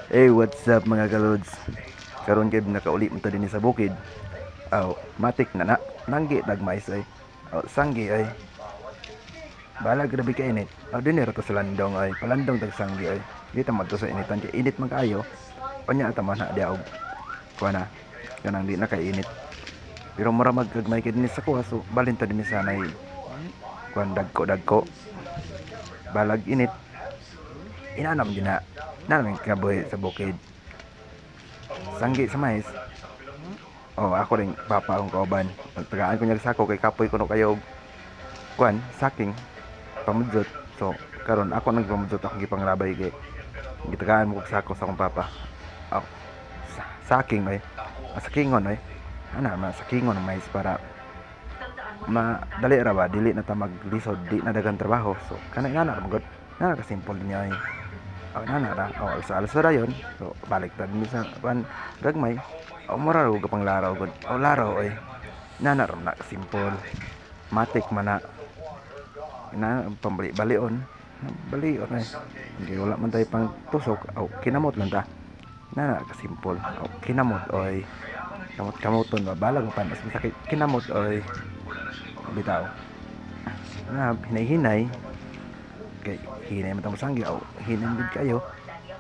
Hey, what's up mga kalods? Karon kay nakauli mo ta dinhi sa bukid. Aw, matik na nanggi nagmais ay. Aw, sanggi ay. Balag grabe ka init. Aw, dinhi ra to sa landong ay. Palandong tag sanggi ay. Di ta man to sa initan kay init man kaayo. Unya ta man ha di og. Kuha na. Kanang di na kay init. Pero mura magkagmay kay dinhi sa kuha so balin ta dinhi sa nay. Kuan dagko. Balag init. Inanam din na. Namin kaboy sa bukid. Sanggi sa mais. Oh, ako rin papa akong kauban. Nagtagaan ko niya sa ako kay kapoy ko no kayo kuan saking pamudzot. So karon ako nagpamudzot akong gipanglabay kay gitagaan mo sa ako sa akong papa. Oh, saking ay sakingon ay ana man sakingon mais para madali ra ba dili na ta maglisod di na dagang trabaho. So kana nga na magod na ka simple niya ay nana ra sa alas ra yon. So balik ta din sa kuan gagmay. Mura ro gapang laraw gud. Laraw ay nana ra na simple. Matik man na pambali balion. Balion ay. Hindi wala man tay pang tusok. Kinamot lang ta. Nana ka simple. Kinamot oy. Kamuton ba balag mo pan mas masakit. Kinamot oy. Bitaw. Hinay-hinay kay hinay man ta sanggi hinay gid kayo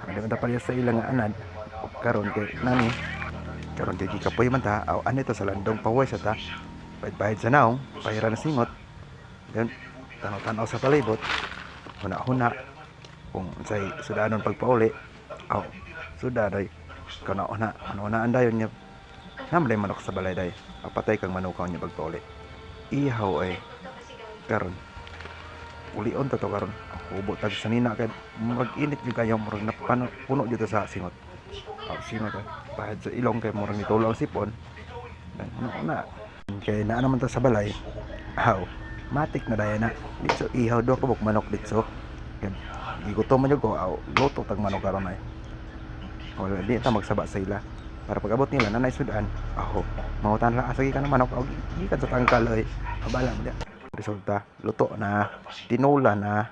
ada man ta pareha sa ilang anad karon kay nani karon kay gikapoy man ta ani ta sa landong paway sa ta bahid sa naong pahira na singot then tanaw-tanaw sa palibot huna-huna kung say sudanon pagpauli sudaday kana una andayon niya namlay manok sa balay day patay kang manukaw niya pagpauli ihaw ay karon ulion ta to karon hubo tag sanina kay murag init gyud kayo murag puno gyud sa singot singot bahid sa ilong kay murag nitulo ang sipon na kay naa naman ta sa balay matik na daya na ditso ihaw do ko buk manok ditso kay gigutom man jud ko luto tag manok karon ay wala di ta magsaba sa ila para pag-abot nila nanay sudan mangutan lang asagi ka ng manok gikan sa tangkal ay abala mo dia resulta luto na tinula na